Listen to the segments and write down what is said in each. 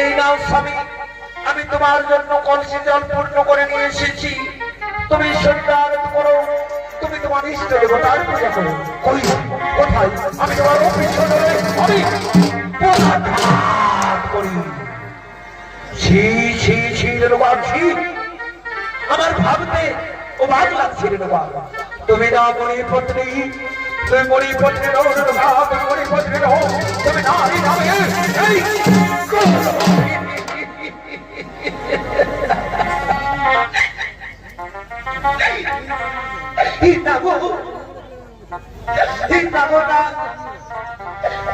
এই নাও স্বামী, আমি তোমার জন্য কলসি জল পূর্ণ করে নিয়ে এসেছি। তুমি সন্ধ্যা আরতি করো, তুমি তোমার ইষ্ট দেবতার পূজা করো। কই কোথায়? আমি তোমার পিছনে আমি করি। ছি ছি ছি রেণুকা, ছি। আমার ভাবতে ও বাদ লাগছে রেণুকা। তুমি না মণিপত্নী, তুমি মণিপত্নী নও রেণুকা, তুমি মণিপত্নী নও, তুমি নারী নামে এই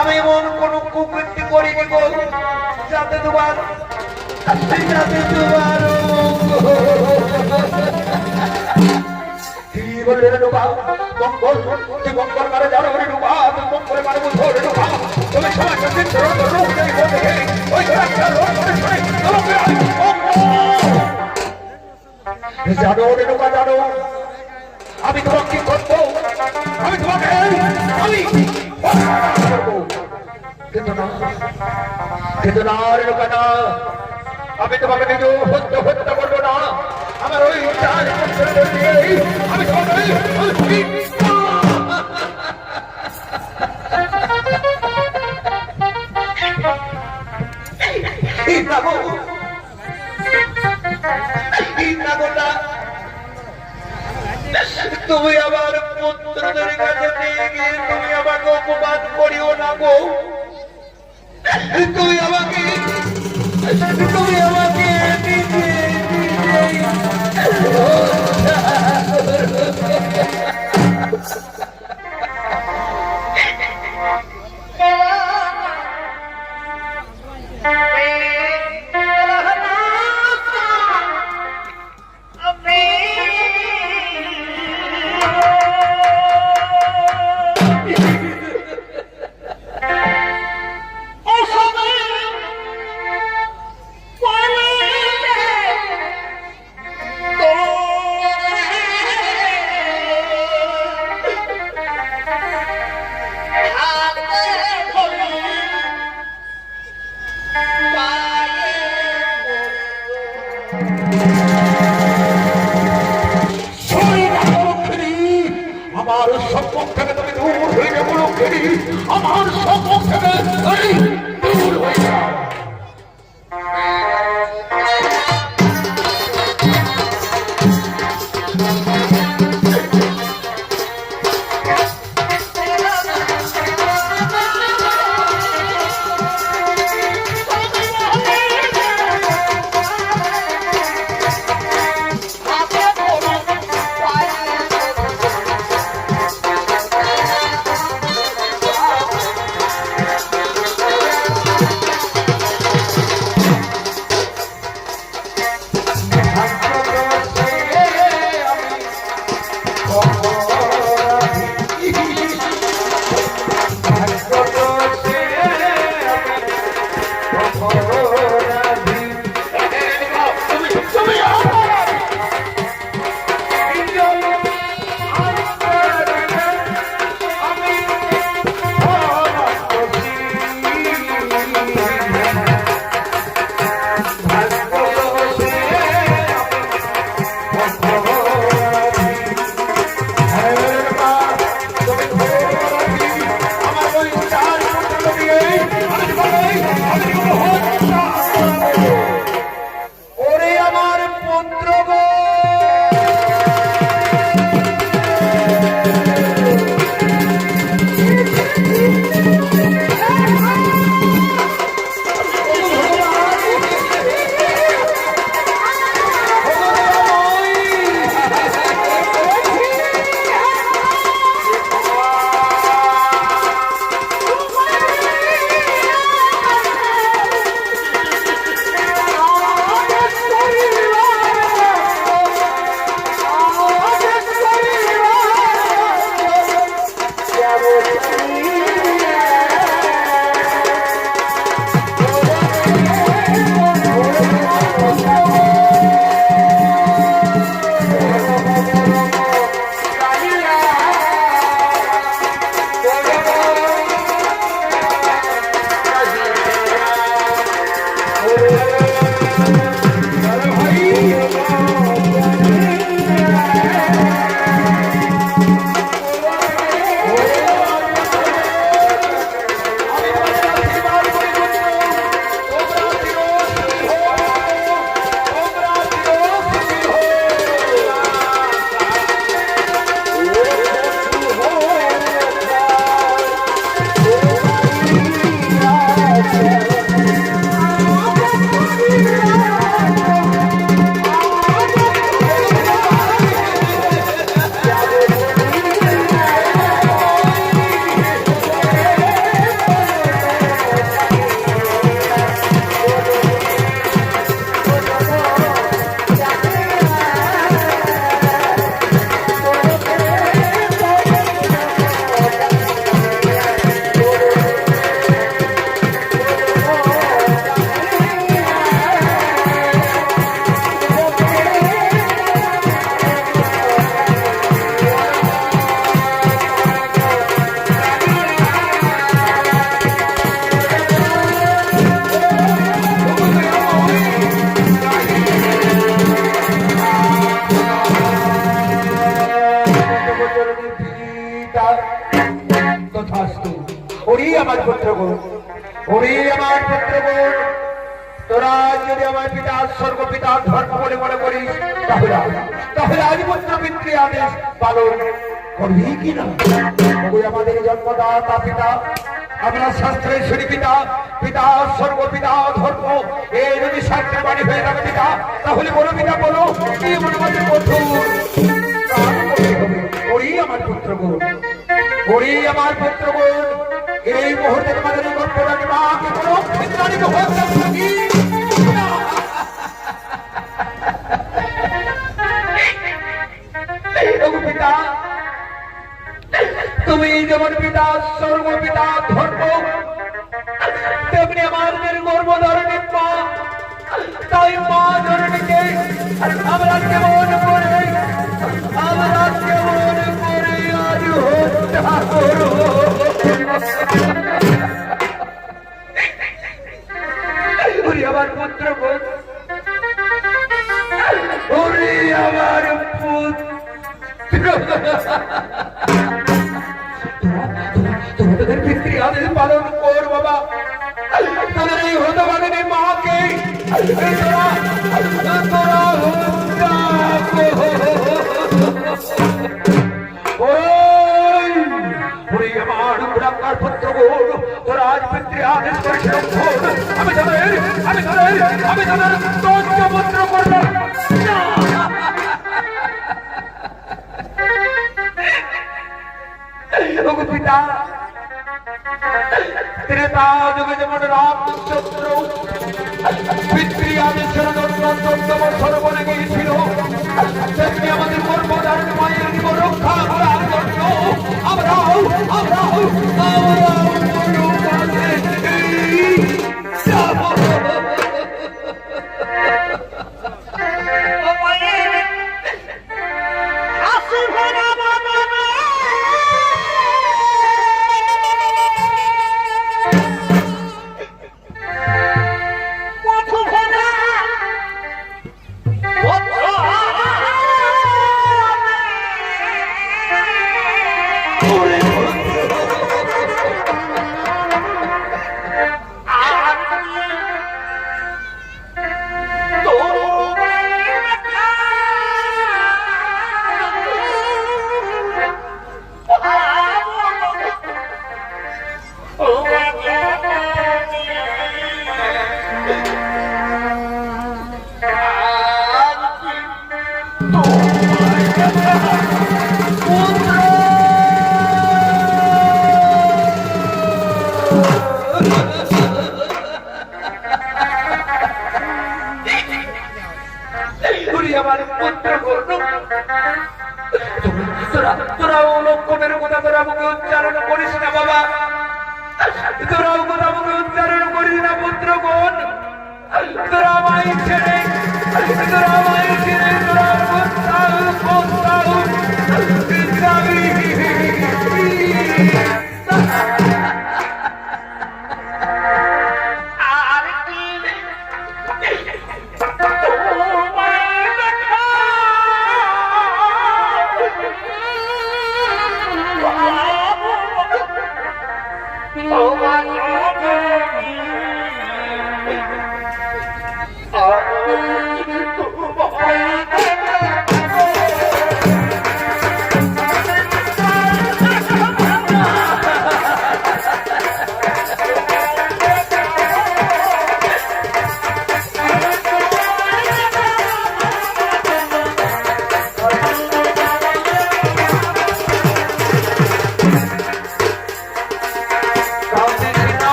আমি এমন কোন কুকৃতি করিনি গো, যাতে তোমার মঙ্গল মারে জানো রেণুকা, তুমি মঙ্গল মারে বুঝো রেণুকা, তুমি সবাই জানো রেণুকা, জানো আমি তোমাকে কি করবো, আমি তোমাকে আমি করবো, কিন্তু না রেণুকা না, আমি তোমাকে নিজে হত্যা করবো না। আমার ওই আমি তোমাকে তুমি আমার পুত্রদের কাছে নিয়ে গিয়ে তুমি আমাকে অপমান করিও না গো। তুমি আমাকে আমার সম্মুখ থেকে তুমি দূর হয়ে যাবো, আমার সম্মুখ থেকে দূর হয়ে যাও। আমার পুত্রগণ, ওরে আমার পুত্রগণ, তোরা যদি আমার পিতা স্বর্গ পিতা ধর্ম বলে মনে করিস তাহলে আজ পুত্র পিতৃ আদেশ পালন করবি কিনা? ওই আমাদের জন্মদাতা পিতা, আমরা শাস্ত্রের শুনি পিতা, পিতা স্বর্গ পিতা ধর্ম, এই যদি শাস্ত্রের বাণী হয়ে থাকে পিতা, তাহলে বলো পিতা বলো, কি মনে মনে কঠোর ওরে আমার পুত্রগণ, ওরে আমার পুত্রগণ, এই মুহূর্তে তোমাদের এই গল্পটাকে মাকে কোনো চিন্তানিত হয়ে থাকি পিতা, তুমি যেমন পিতা স্বর্গ পিতা ধর্ম, তেমনি আমাদের গর্ভধারণী মা, তাই মা ধরণীকে আমরা কেমন করে আজ হত্যা করব? আমার পুত্র ওরে আমার পুত্র, তোদের পিতৃ আদেশ পালন কর বাবা, তোদের এই হতভাগিনী মাকে তোরা আমার গুণাকার পুত্র গোল, তোরা আজ পিতৃ আদেশ করেছিল, আমি তাদের পুত্র করলাম। পিতা ত্রেতা যুগে যেমন রামচন্দ্র পিতৃ আদেশের সর্বনে গিয়েছিল, তেমনি আমাদের গর্ভধারণ মায়ের জীব রক্ষা করার জন্য আমরাও তোরাও লক্ষ্যের কথা তোরা মুখে উচ্চারণ করিস না বাবা, তোরাও কথা মুখে উচ্চারণ করিস না পুত্রগণ, তোরা মাই ছেড়ে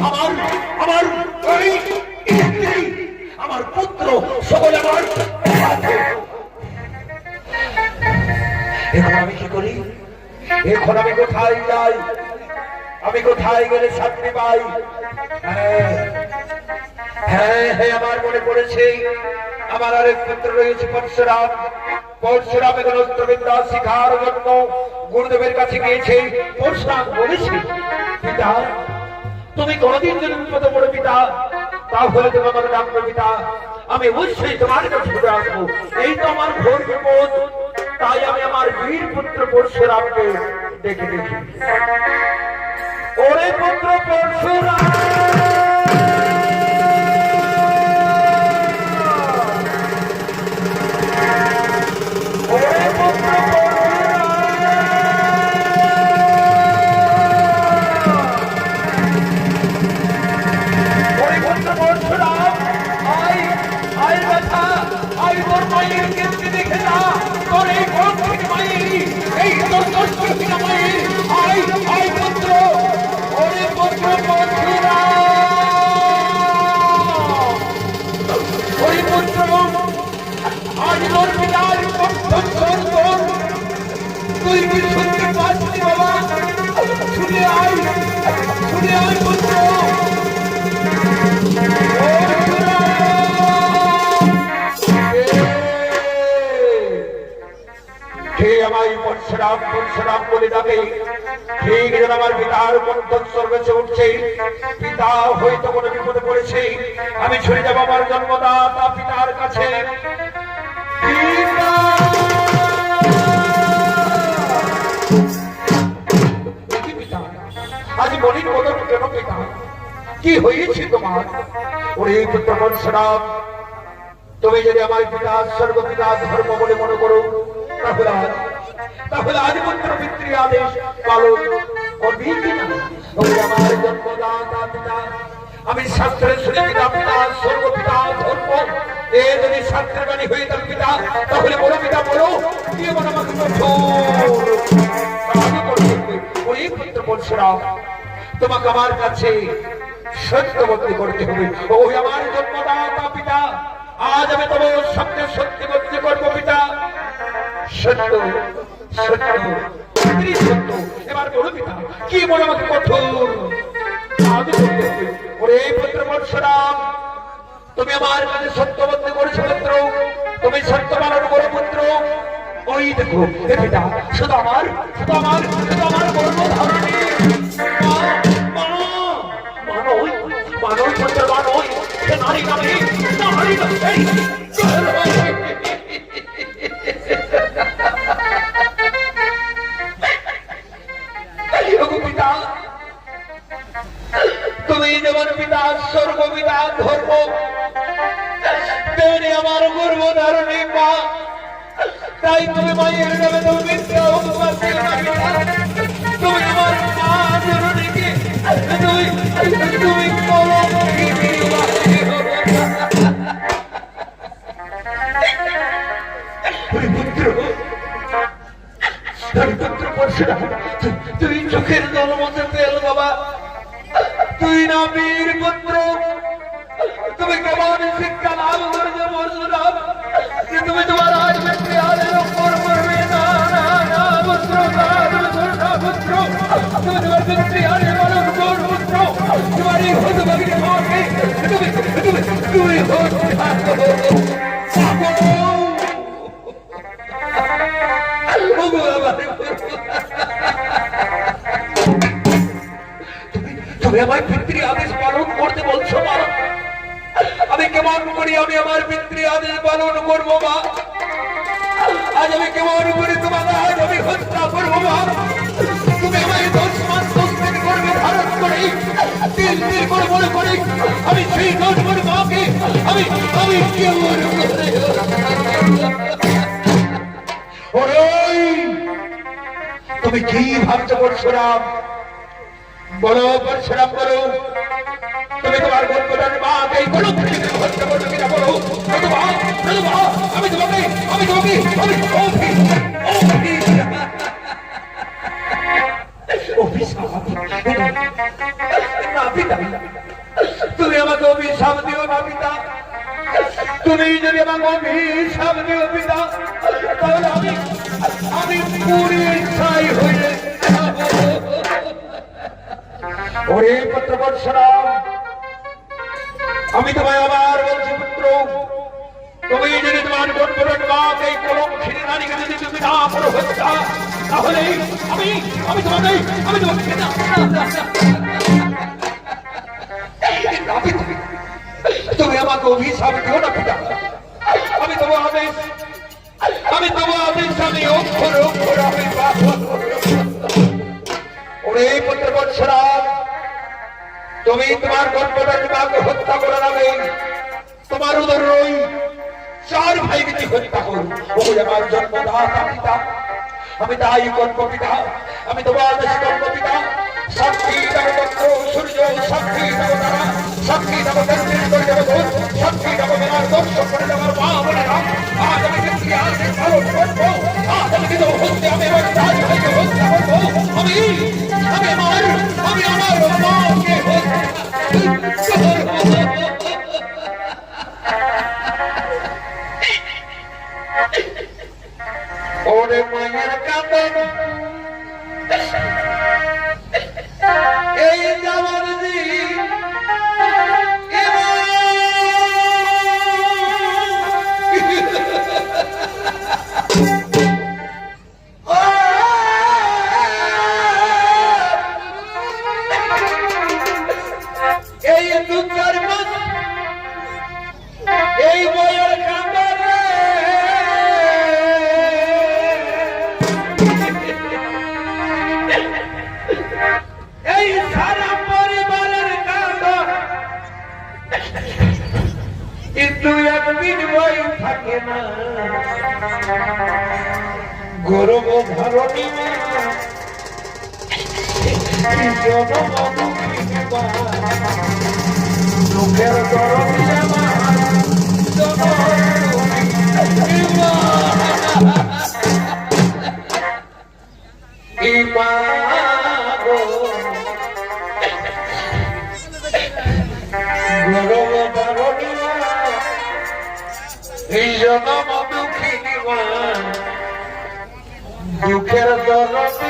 আমার আমার পুত্র সকলে আমার। এখন আমি কি করি? এখন আমি কোথায় যাই? আমি কোথায় গেলে শান্তি পাই? হ্যাঁ হ্যাঁ, আমার মনে পড়েছে, আমার আরেক পুত্র রয়েছে পরশুরাম। পরশুরাম এখন অস্ত্রবিদ্যা শিখার জন্য গুরুদেবের কাছে গিয়েছে। পরশুরাম বলেছে, পিতা তুমি কোনদিন যদি বিপদে পড়ে পিতা, তাহলে তুমি আমাকে ডাকবে পিতা, আমি অবশ্যই তোমার কাছে ছুটে আসবো। এই তো আমার ঘোর বিপদ, তাই আমি আমার বীর পুত্র পরশুরামকে ডেকে দেখি। ওরে পুত্র পরশুরাম, তুই কি শুনতে পাচ্ছি বাবা? শুনে আয়, শুনে আয় পুত্র। আমায় পরশুরাম পরশুরাম বলে ডাকে, ঠিক যেন আমার পিতার কণ্ঠস্বর বেঁচে উঠছে। পিতা হয়তো কোনো বিপদে পড়েছে, আমি ছুটে যাবো আমার জন্মদাতা পিতার কাছে। আজ মনির বদল কেন পিতা? কি হয়েছে তোমার? ওরে পুত্র পরশুরাম, তুমি যদি আমার পিতা স্বর্গপিতা ধর্ম বলে মনে করো, তাহলে আজ পুত্র পিতৃ আদেশ পালন করবি কিনা? আমার জন্মদাতা পিতা, আমি শাস্ত্রের শুনে পিতা পিতা স্বর্গপিতা ধর্ম, এ যদি শাস্ত্রের বাণী হয়ে থাকে পিতা, তাহলে বলো পিতা বলো, কি এমন আমাকে ওই পুত্র পরশুরাম, তোমাকে আমার কাছে সত্যবর্তী করতে হবে। ওই আমার জন্মদাতা পিতা, আজ আমি তোমার সামনে সত্যবর্তী করবো পিতা। সত্য সত্য সত্য, এবার বলো পিতা, কি মনে আমাকে কঠোর আজ করতে হবে। ওরে পুত্র পরশুরাম, তুমি আমার কাছে সত্যবর্তী করেছো পুত্র, তুমি সত্য পালন করো পুত্র। ওই দেখো পিতা, শুধু আমার গর্ভধারণী তুমি যেমন পিতা স্বর্গপিতা ধর্ম, তেমনি আমার গর্ভধারণী মা। তাই তুমি মায়ের নামে তুমি আমার মা জননীকে তুমি পুত্র পরশুরাম, তুই চোখের জল মধ্যে পেল বাবা, তুই না বীর পুত্র, তুমি কেমন শিক্ষা লাভ করেছো পরশুরাম, তুমি তোমার আজ আলের উপর করবে না পুত্র, পুত্র তুমি তোমার পিতৃ আলে পালন কর পুত্র, তোমার এই হতভাগিনী মাকে তুমি তুমি আমার পিতৃ আদেশ পালন করতে বলছো মা? আমি কেমন করি আমি আমার পিতৃ আদেশ পালন করবো মা? আজ আমি কেমন করি তোমার আজ আমি হত্যা করবো মা? তুমি আমায় 10 মাস 10 দিন করবে ধারণ করে 3 দিন করে মনে করি আমি সেই 10 মাকে আমি কেমন করে। তুমি কি ভাবছো পরশুরাম? বলো পরশুরাম বলো, তুমি তোমার গর্ভধারী মাকে এই গলদ থেকে হত্যা করবে কিনা বলো? আমি তোমাকে পিতা, তুমি আমাকে অভিশাপ দিও না পিতা। তুমি যদি আমাকে অভিশাপ দিও পিতা, তাহলে আমি পুড়িয়ে ছাই হয়ে যাব। ওরে পুত্রবৎসরাম, আমি তোমায় আবার বলছি পুত্র, তুমি যদি তোমার গর্ভবতী বাপ এই কলঙ্কিনী নারীকে যদি তুমি না করো হত্যা, তাহলে আমি তোমাকে তুমি আমাকে অভিশাপ দিও না পিতা। আমি তোমার আদেশ আমি অক্ষর অক্ষর আমি পালন করব। ওরে পুত্রবৎসরাম, তুমি তোমার গর্ভবতী মাকে হত্যা করার আগে তোমার উদর রই 4 ভাইকে হত্যা করো। ও আমার জন্মদাতা পিতা, আমি তাই করব পিতা। আমি তোমার আদেশ করব পিতা। সাক্ষী নক্ষত্র সূর্য, সাক্ষী নবতারা, সাক্ষী নবচন্দ্রের করে দেব, সাক্ষী নবমেলার দর্শন করে দেবার মা বোনেরা, আজ আমি ইতিহাসে পালন করবো। আজ আমি কিন্তু হত্যা, আমি আমার 4 ভাইকে হত্যা করবো। আমি আমার মাকে হত্যা করবো। ওরে মায়ের কাঁদন এই যাওয়ার দিন, এই দুঃখের মন এই মায়ের কাঁদন এই সারা পরিবারের কাঁদন, কিন্তু একদিন বই থাকে না। গৌরব ধরণী লোকের ধরণী দুঃখের দরদ